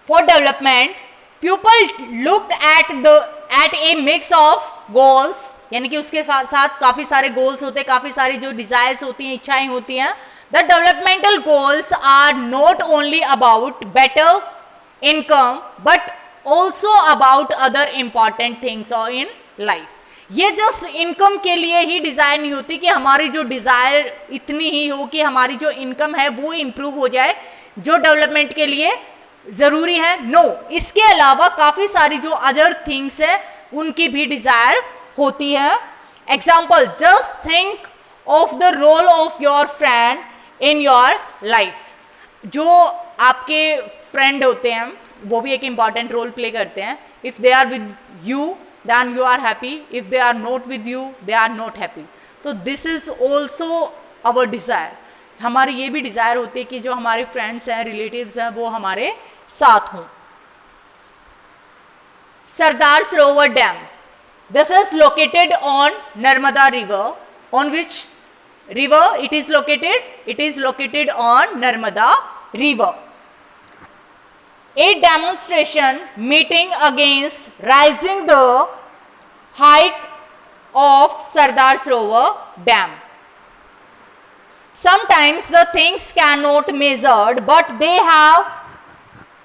For development, people look at a mix of goals, यानी कि उसके साथ काफी सारे गोल्स होते हैं, काफी सारी जो डिजायर्स होती हैं, इच्छाएं होती हैं. The developmental goals are not only about better income but also about other important things in life. ये जस्ट इनकम के लिए ही डिजायर नहीं होती कि हमारी जो डिजायर इतनी ही हो कि हमारी जो इनकम है वो इंप्रूव हो जाए, जो डेवलपमेंट के लिए जरूरी है. नो, इसके अलावा काफी सारी जो अदर थिंग्स है उनकी भी डिजायर होती है. Example, just think of the role of your friend in your life. जो आपके फ्रेंड होते हैं वो भी एक इंपॉर्टेंट रोल प्ले करते हैं. If they are with you then you are happy, if they are not with you they are not happy. तो this is also our desire. हमारी ये भी डिजायर होती है कि जो हमारे फ्रेंड्स हैं, रिलेटिव्स हैं, वो हमारे साथ हों. Sardar Sarovar dam, this is located on Narmada river. On which river it is located? It is located on Narmada river. A demonstration meeting against raising the height of Sardar Sarovar Dam. Sometimes the things cannot measured but they have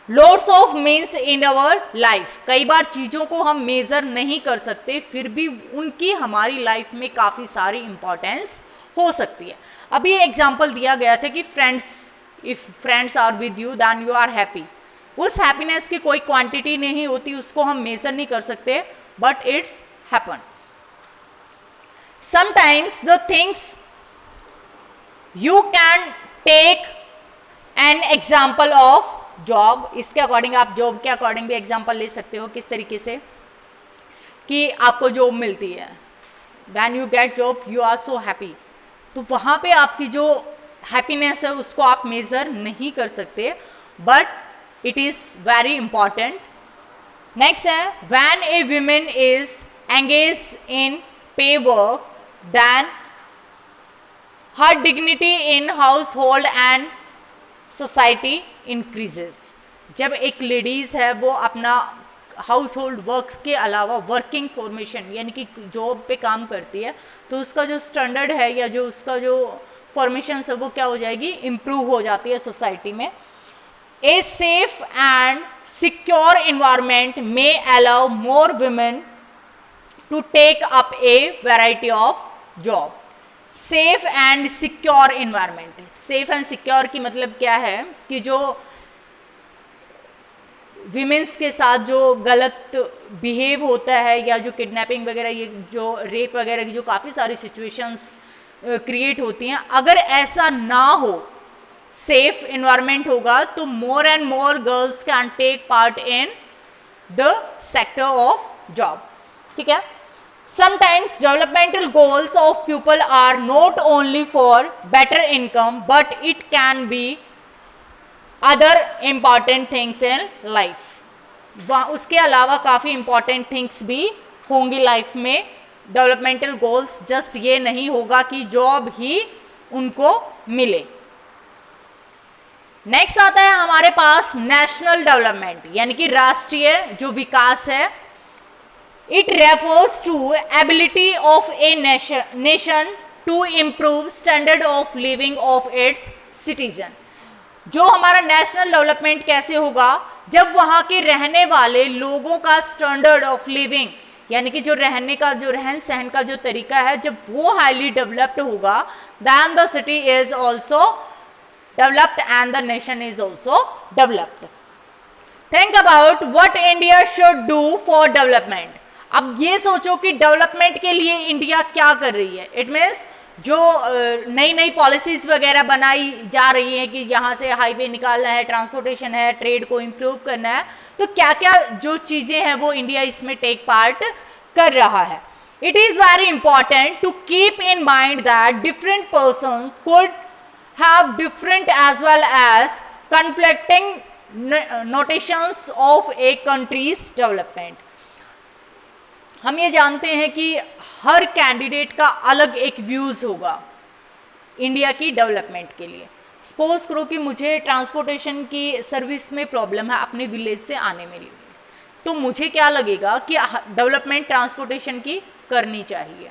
lots of means in our life. कई बार चीजों को हम major नहीं कर सकते, फिर भी उनकी हमारी लाइफ में काफी सारी इंपॉर्टेंस हो सकती है. अभी एग्जांपल दिया गया था कि friends, if friends are with you then you are happy. उस हैप्पीनेस की कोई क्वांटिटी नहीं होती, उसको हम मेजर नहीं कर सकते, but it's happen. Sometimes the things you can take an example of job. इसके अकॉर्डिंग आप जॉब के अकॉर्डिंग भी एग्जाम्पल ले सकते हो. किस तरीके से कि आपको जॉब मिलती है, when you get job you are so happy. तो वहां पे आपकी जो हैप्पीनेस है उसको आप मेजर नहीं कर सकते, but it is very important. Next है, when a woman is engaged in pay work then her dignity in household and society increases. जब एक लेडीज है वो अपना हाउस होल्ड वर्क्स के अलावा वर्किंग फॉर्मेशन यानी कि जॉब पे काम करती है, तो उसका जो स्टैंडर्ड है या जो उसका जो फॉर्मेशन है वो क्या हो जाएगी, इंप्रूव हो जाती है सोसाइटी में. A safe and secure environment may allow more women to take up a variety of job. Safe and secure environment. Safe and secure की मतलब क्या है कि जो विमेंस के साथ जो गलत बिहेव होता है या जो किडनैपिंग वगैरह, ये जो रेप वगैरह की जो काफ़ी सारी सिचुएशंस क्रिएट होती हैं, अगर ऐसा ना हो, सेफ एनवायरमेंट होगा, तो more and more girls can take part in the sector of job. ठीक है. Sometimes developmental goals of people are not only for better income but it can be other important things in life. उसके अलावा काफी important things भी होंगी life में. Developmental goals just ये नहीं होगा कि जॉब ही उनको मिले. नेक्स्ट आता है हमारे पास नेशनल डेवलपमेंट यानी कि राष्ट्रीय जो विकास है. It refers to ability of a nation to improve standard of living of its citizen. जो हमारा नेशनल डेवलपमेंट कैसे होगा, जब वहां के रहने वाले लोगों का स्टैंडर्ड ऑफ लिविंग यानी कि जो रहने का जो रहन सहन का जो तरीका है, जब वो हाईली डेवलप्ड होगा, then the city is also developed and the nation is also developed. Think about what India should do for development. अब ये सोचो कि डेवलपमेंट के लिए इंडिया क्या कर रही है. इट मीन्स जो नई नई पॉलिसीज वगैरह बनाई जा रही है कि यहाँ से हाईवे निकालना है, ट्रांसपोर्टेशन है, ट्रेड को इम्प्रूव करना है, तो क्या क्या जो चीजें हैं वो इंडिया इसमें टेक पार्ट कर रहा है. It is very important to keep in mind that different persons could have different as well as conflicting notations of a country's development. हम ये जानते हैं कि हर कैंडिडेट का अलग एक व्यूज होगा इंडिया की डेवलपमेंट के लिए. सपोज करो कि मुझे ट्रांसपोर्टेशन की सर्विस में प्रॉब्लम है अपने विलेज से आने में, तो मुझे क्या लगेगा कि डेवलपमेंट ट्रांसपोर्टेशन की करनी चाहिए।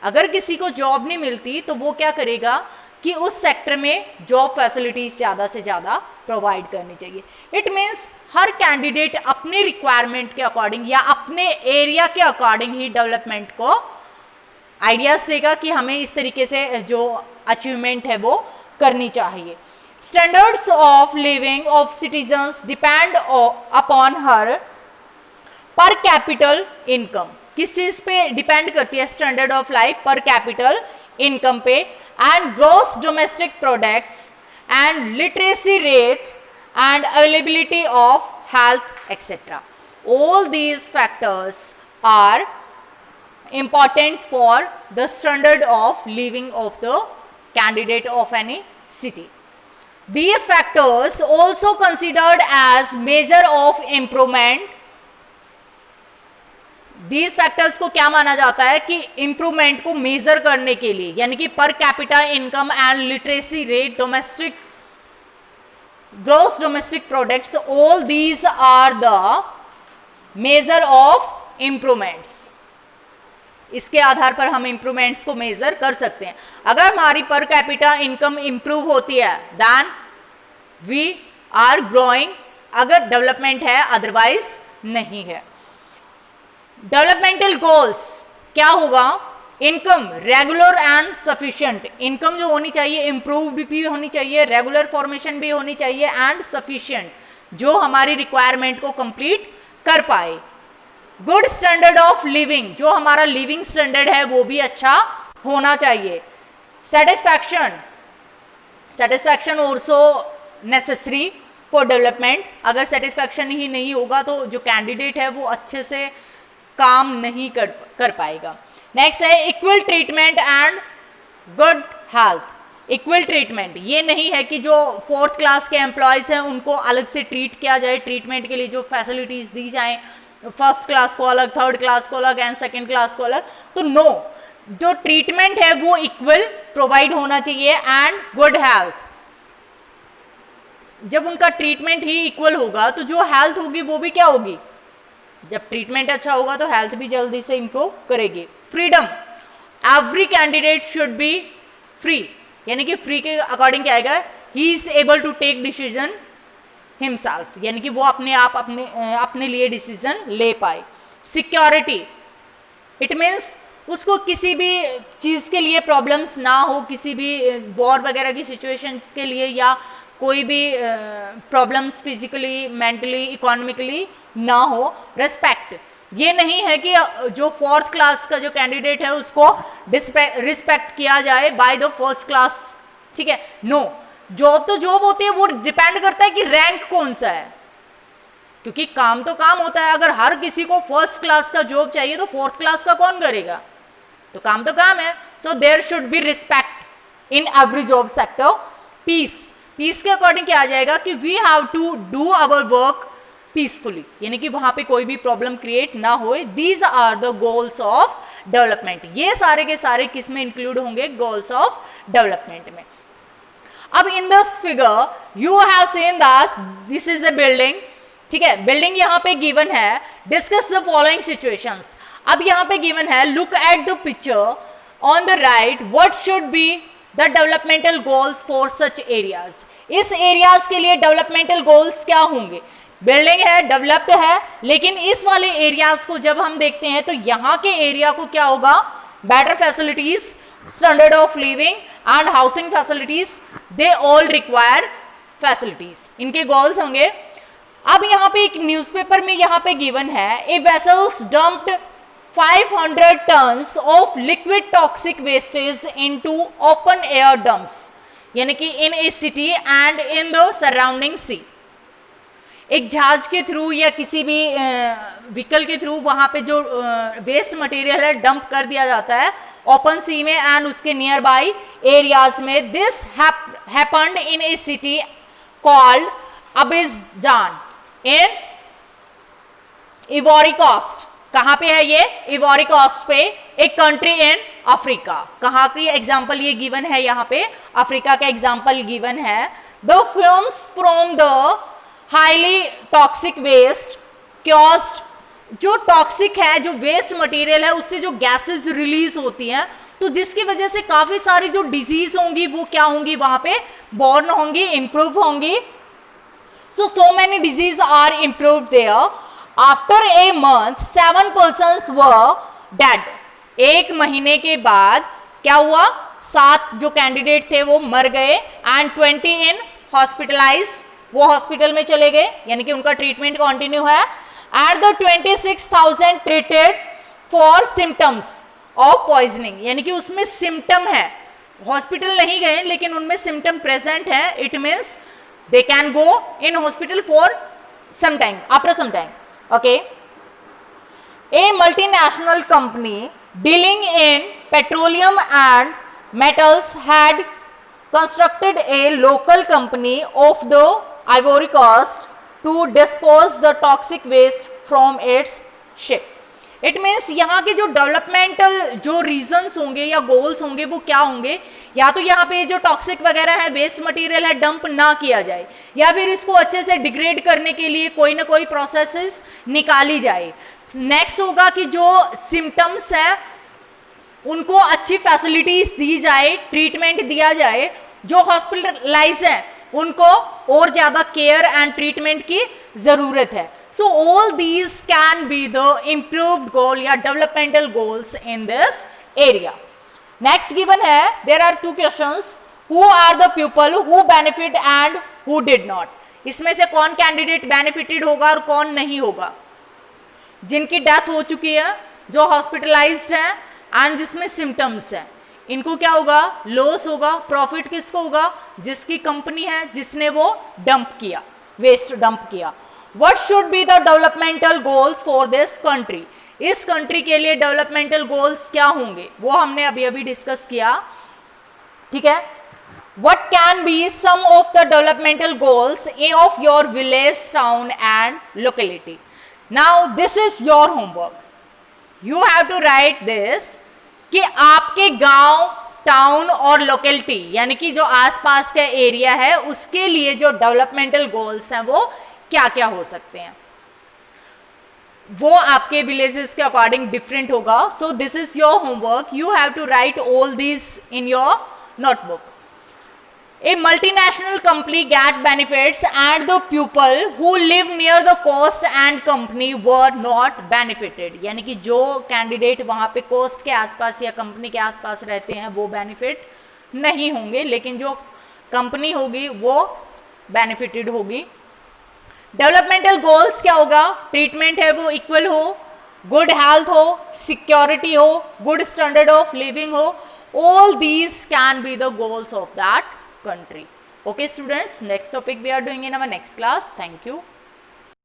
अगर किसी को जॉब नहीं मिलती तो वो क्या करेगा कि उस सेक्टर में जॉब फैसिलिटीज ज्यादा से ज्यादा प्रोवाइड करनी चाहिए। इट मीन्स हर कैंडिडेट अपने रिक्वायरमेंट के अकॉर्डिंग या अपने एरिया के अकॉर्डिंग ही डेवलपमेंट को आइडियाज देगा कि हमें इस तरीके से जो अचीवमेंट है वो करनी चाहिए। Standards of living of citizens depend upon her per capital income. किस चीज पे डिपेंड करती है standard of life? Per capital income पे, and gross domestic products and literacy rate and availability of health etcetera. All these factors are important for the standard of living of the candidate of any city. These factors also considered as measure of improvement. These factors को क्या माना जाता है कि improvement को major करने के लिए, यानी कि per capita income and literacy rate, domestic gross domestic products, all these are the measure of improvements. इसके आधार पर हम इंप्रूवमेंट्स को मेजर कर सकते हैं। अगर हमारी पर कैपिटा इनकम इंप्रूव होती है देन वी आर ग्रोइंग, अगर डेवलपमेंट है, अदरवाइज नहीं है। डेवलपमेंटल गोल्स क्या होगा? Income regular and sufficient. Income जो होनी चाहिए इंप्रूव्ड भी होनी चाहिए, रेगुलर फॉर्मेशन भी होनी चाहिए, एंड सफिशिएंट जो हमारी रिक्वायरमेंट को कंप्लीट कर पाए। गुड स्टैंडर्ड ऑफ लिविंग, जो हमारा लिविंग स्टैंडर्ड है वो भी अच्छा होना चाहिए। Satisfaction, satisfaction also necessary for development. अगर सेटिस्फैक्शन ही नहीं होगा तो जो कैंडिडेट है वो अच्छे से काम नहीं कर पाएगा। नेक्स्ट है equal treatment and good health. Equal treatment ये नहीं है कि जो 4th क्लास के एम्प्लॉयज हैं उनको अलग से ट्रीट किया जाए, ट्रीटमेंट के लिए जो फैसिलिटीज दी जाए, 1st क्लास को अलग, 3rd क्लास को अलग एंड 2nd क्लास को अलग। तो नो, जो ट्रीटमेंट है वो इक्वल प्रोवाइड होना चाहिए एंड गुड हेल्थ। जब उनका ट्रीटमेंट ही इक्वल होगा तो जो हेल्थ होगी वो भी क्या होगी? जब ट्रीटमेंट अच्छा होगा तो हेल्थ भी जल्दी से इंप्रूव करेगी। Freedom, every candidate should be free, यानी कि फ्री के अकॉर्डिंग क्या आएगा? He is able to take decision himself, यानी कि वो अपने आप अपने लिए डिसीजन ले पाए। सिक्योरिटी, इट मीन्स उसको किसी भी चीज के लिए प्रॉब्लम्स ना हो, किसी भी वॉर वगैरह की सिचुएशंस के लिए या कोई भी प्रॉब्लम्स फिजिकली, मेंटली, इकोनॉमिकली ना हो। रेस्पेक्ट, ये नहीं है कि जो 4th क्लास का जो कैंडिडेट है उसको रिस्पेक्ट किया जाए बाय द 1st क्लास, ठीक है? नो, जॉब तो जॉब होती है, वो डिपेंड करता है कि रैंक कौन सा है, क्योंकि काम तो काम होता है। अगर हर किसी को 1st क्लास का जॉब चाहिए तो 4th क्लास का कौन करेगा? तो काम तो काम है। So there should be respect in every job sector. Peace, peace के अकॉर्डिंग क्या आ जाएगा कि we have to do our work peacefully, यानी कि वहां पे कोई भी प्रॉब्लम क्रिएट ना हो। These are the goals of development. ये सारे के सारे किस में इंक्लूड होंगे? गोल्स ऑफ डेवलपमेंट में। अब in this figure you have seen that this is a building, ठीक है? बिल्डिंग यहां पे गिवन है। Discuss the following situations. अब यहां पे गिवन है, look at the picture on the right, what should be the developmental goals for such areas. इस एरियाज के लिए डेवलपमेंटल गोल्स क्या होंगे? बिल्डिंग है, डेवलप्ड है, लेकिन इस वाले एरियाज को जब हम देखते हैं तो यहां के एरिया को क्या होगा? Better facilities, standard of living and housing facilities, they all require facilities, इनके गोल्स होंगे। अब यहां पे एक न्यूज़पेपर में यहां पे गिवन है, a vessels dumped 500 tons of liquid toxic wastage into open air dumps, यानी कि in a city and in the surrounding sea. एक जहाज के थ्रू या किसी भी व्हीकल के थ्रू वहां पे जो वेस्ट मटेरियल है डंप कर दिया जाता है ओपन सी में एंड उसके नियर बाई एरियाज में। This happened in a city called Abidjan in Ivory Coast, कहां पे है ये? इवोरी कोस्ट पे, एक कंट्री इन अफ्रीका। कहां की एग्जांपल ये गिवन है? यहां पे अफ्रीका का एग्जांपल गिवन है। The fumes from the highly toxic waste caused, जो टॉक्सिक है, जो वेस्ट मटेरियल है, उससे जो गैसेस रिलीज होती हैं, तो जिसकी वजह से काफी सारी जो डिजीज होंगी वो क्या होंगी? वहां पे बॉर्न होंगी, इंप्रूव होंगी। So many diseases are improved there. After a month, 7 persons were dead. एक महीने के बाद क्या हुआ? 7 जो कैंडिडेट थे वो मर गए and 20 in hospitalized, वो हॉस्पिटल में चले गए, यानी कि उनका ट्रीटमेंट कंटिन्यू है। And the 26,000 treated for symptoms of poisoning, यानी कि उसमें सिम्टम है, हॉस्पिटल नहीं गए लेकिन उनमें सिम्टम प्रेजेंट है। It means they can go in hospital for some time, after some time. Okay, a multinational company dealing in petroleum and metals had constructed a local company of the Ivory Coast to dispose the toxic waste from its ship. It means यहाँ के जो developmental जो reasons होंगे या goals होंगे वो क्या होंगे? या तो यहाँ पे जो टॉक्सिक वगैरह है, वेस्ट मटेरियल है, डंप ना किया जाए, या फिर इसको अच्छे से डिग्रेड करने के लिए कोई ना कोई प्रोसेसेस निकाली जाए। नेक्स्ट होगा कि जो सिम्टम्स है उनको अच्छी फैसिलिटीज दी जाए, ट्रीटमेंट दिया जाए। जो हॉस्पिटलाइज है उनको और ज्यादा केयर एंड ट्रीटमेंट की जरूरत है। So all these can be the improved goal या developmental goals in this area. Next given है, there are 2 questions. Who are the people who benefit and who did not? इसमें से कौन candidate benefited होगा और कौन नहीं होगा? जिनकी डेथ हो चुकी है, जो हॉस्पिटलाइज्ड है एंड जिसमें सिम्टम्स है, इनको क्या होगा? लॉस होगा। प्रॉफिट किसको होगा? जिसकी कंपनी है, जिसने वो डंप किया, वेस्ट डंप किया। What should be the developmental goals for this country? इस कंट्री के लिए डेवलपमेंटल गोल्स क्या होंगे वो हमने अभी अभी डिस्कस किया, ठीक है। What can be some of the developmental goals of your village, town and locality? Now this is your homework. You have to write this कि आपके गांव, टाउन और लोकेलिटी यानी कि जो आसपास का एरिया है उसके लिए जो डेवलपमेंटल गोल्स हैं वो क्या क्या हो सकते हैं। वो आपके विलेजेस के अकॉर्डिंग डिफरेंट होगा। So this is your homework, you have to write all this in your notebook. A multinational company get benefits and the people who live near the coast and company were not benefited, यानी कि जो candidate वहां पे coast के आसपास या company के आसपास रहते हैं वो बेनिफिट नहीं होंगे, लेकिन जो कंपनी होगी वो बेनिफिटेड होगी। डेवलपमेंटल गोल्स क्या होगा? ट्रीटमेंट है वो इक्वल हो, गुड हेल्थ हो, सिक्योरिटी हो, गुड स्टैंडर्ड ऑफ लिविंग हो। All these can be the goals of that country. Okay students, next topic we are doing in our next class. Thank you.